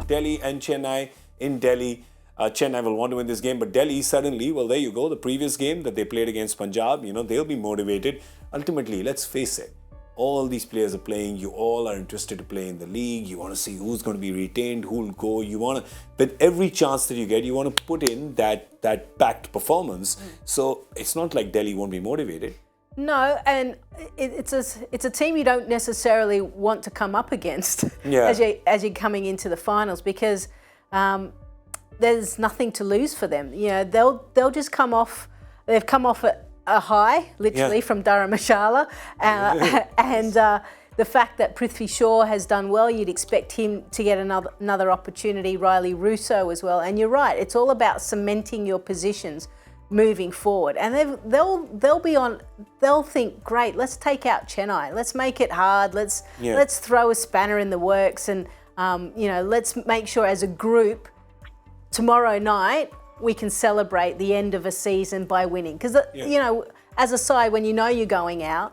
Delhi and Chennai in Delhi. Chennai will want to win this game, but Delhi suddenly, well, there you go. The previous game that they played against Punjab, they'll be motivated. Ultimately, let's face it, all these players are playing. You all are interested to play in the league. You want to see who's going to be retained, who will go. You want to, with every chance that you get, you want to put in that packed performance. So it's not like Delhi won't be motivated. No, and it's a team you don't necessarily want to come up against as you're coming into the finals, because there's nothing to lose for them. They'll just come off. They've come off a high, literally, from Dharamshala, and the fact that Prithvi Shaw has done well, you'd expect him to get another opportunity. Riley Russo as well, and you're right. It's all about cementing your positions moving forward, and they'll think, great, let's take out Chennai, let's make it hard, let's throw a spanner in the works, and let's make sure as a group tomorrow night we can celebrate the end of a season by winning, because as a side, when you're going out,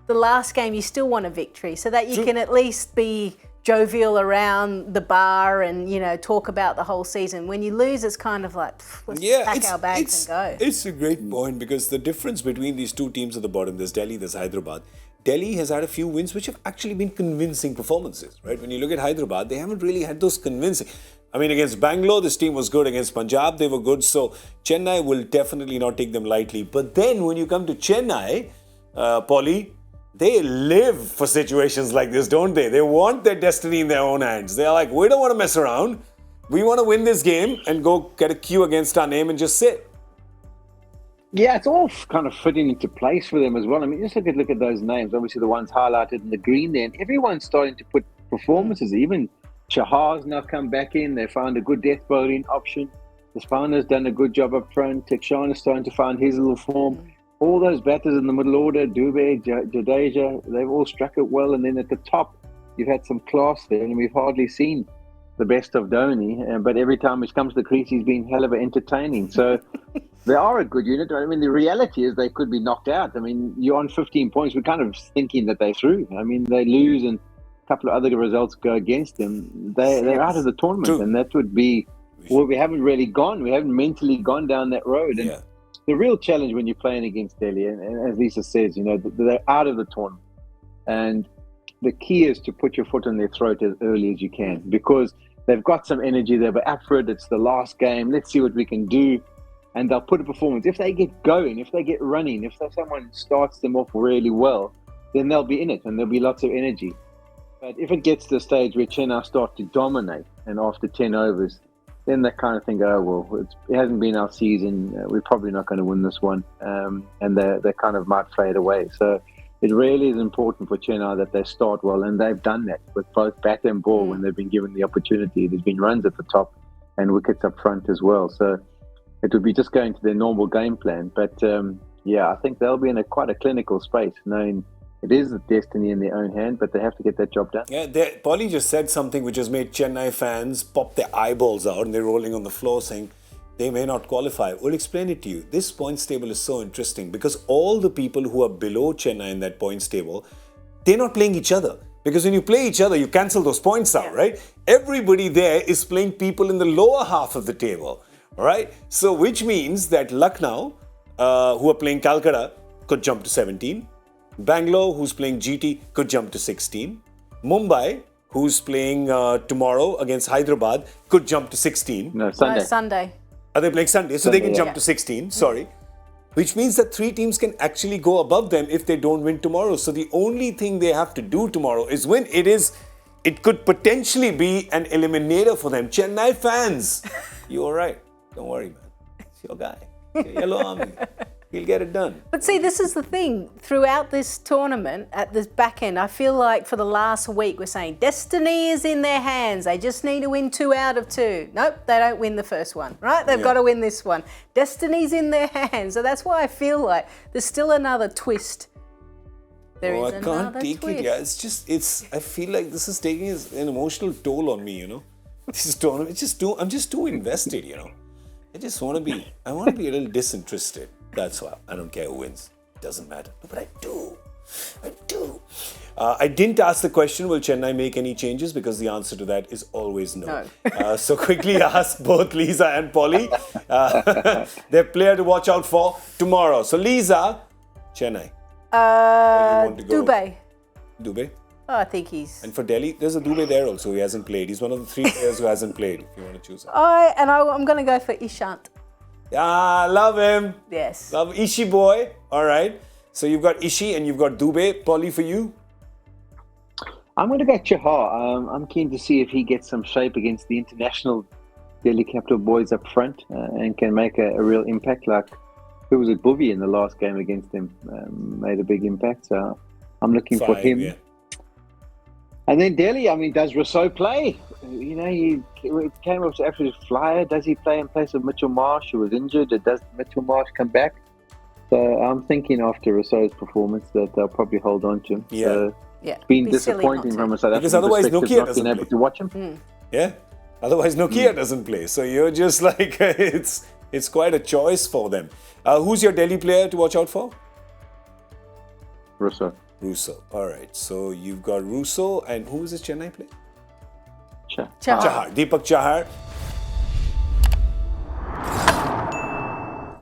the last game you still want a victory, so that you can at least be jovial around the bar and talk about the whole season. When you lose, it's kind of like, let's pack our bags and go. It's a great point, because the difference between these two teams at the bottom, there's Delhi, there's Hyderabad. Delhi has had a few wins which have actually been convincing performances, right? When you look at Hyderabad, they haven't really had those convincing. I mean, against Bangalore, this team was good. Against Punjab, they were good. So Chennai will definitely not take them lightly. But then when you come to Chennai, Polly, they live for situations like this, don't they? They want their destiny in their own hands. They're like, we don't want to mess around. We want to win this game and go get a Q against our name and just sit. Yeah, it's all kind of fitting into place for them as well. I mean, just look at those names. Obviously, the ones highlighted in the green there. And everyone's starting to put performances. Even Chahar's now come back in. They found a good death bowling option. The spinner's done a good job up front. Shaun is starting to find his little form. All those batters in the middle order, Dubé, Jadeja, they've all struck it well. And then at the top, you've had some class there. And we've hardly seen the best of Dhoni. But every time he comes to the crease, he's been hell of entertaining. So they are a good unit. I mean, the reality is they could be knocked out. I mean, you're on 15 points. We're kind of thinking that they're through. I mean, they lose and a couple of other results go against them. They're out of the tournament. True. And that would be, well, we haven't really gone. We haven't mentally gone down that road. And the real challenge when you're playing against Delhi, and as Lisa says, they're out of the tournament. And the key is to put your foot on their throat as early as you can, because they've got some energy. They're up for it. It's the last game. Let's see what we can do. And they'll put a performance. If they get going, if they get running, if someone starts them off really well, then they'll be in it and there'll be lots of energy. But if it gets to a stage where Chennai start to dominate, and after 10 overs, then they kind of think, oh, well, it hasn't been our season. We're probably not going to win this one. And they kind of might fade away. So it really is important for Chennai that they start well. And they've done that with both bat and ball when they've been given the opportunity. There's been runs at the top and wickets up front as well. So it would be just going to their normal game plan. But I think they'll be in quite a clinical space, knowing it is a destiny in their own hand, but they have to get that job done. Yeah, Paulie just said something which has made Chennai fans pop their eyeballs out and they're rolling on the floor saying they may not qualify. We'll explain it to you. This points table is so interesting because all the people who are below Chennai in that points table, they're not playing each other. Because when you play each other, you cancel those points out, right? Everybody there is playing people in the lower half of the table, right? So which means that Lucknow, who are playing Calcutta, could jump to 17. Bangalore, who's playing GT, could jump to 16. Mumbai, who's playing tomorrow against Hyderabad, could jump to 16. No, Sunday. No, Sunday. Are they playing Sunday? So they can jump to 16, sorry. Which means that 3 teams can actually go above them if they don't win tomorrow. So the only thing they have to do tomorrow is win. It could potentially be an eliminator for them. Chennai fans, you're all right. Don't worry, man. It's your guy. It's your yellow army. He'll get it done. But see, this is the thing. Throughout this tournament, at this back end, I feel like for the last week we're saying destiny is in their hands. They just need to win 2 out of 2. Nope, they don't win the first one, right? They've got to win this one. Destiny's in their hands. So that's why I feel like there's still another twist. There is I another can't take twist. it. Yeah, I feel like this is taking an emotional toll on me, This tournament, I'm just too invested, I want to be a little disinterested. That's why I don't care who wins. It doesn't matter. But I do. I do. I didn't ask the question, will Chennai make any changes? Because the answer to that is always no. So quickly ask both Lisa and Polly their player to watch out for tomorrow. So Lisa, Chennai. Dubey. Dubey? Oh, I think he's... And for Delhi, there's a Dubey there also. He hasn't played. He's one of the 3 players who hasn't played, if you want to choose him. I'm going to go for Ishant. Ah, love him. Yes. Love Ishi boy. All right. So you've got Ishi and you've got Dubey. Polly, for you? I'm going to go Chahar. I'm keen to see if he gets some shape against the international Delhi Capital boys up front and can make a real impact. Like, who was it? Bhuvi in the last game against him made a big impact. So I'm looking for him. Yeah. And then Delhi, I mean, does Rousseau play? You know, he came off to absolute flyer. Does he play in place of Mitchell Marsh, who was injured? Or does Mitchell Marsh come back? So I'm thinking after Rousseau's performance that they'll probably hold on to him. Yeah. So it's been disappointing from a South African because otherwise perspective, Nokia not being able to watch him. Yeah. Otherwise Nokia doesn't play. So you're just like, it's quite a choice for them. Who's your Delhi player to watch out for? Rousseau. All right. So you've got Rousseau, and who is this Chennai player? Chahar. Chahar. Deepak Chahar.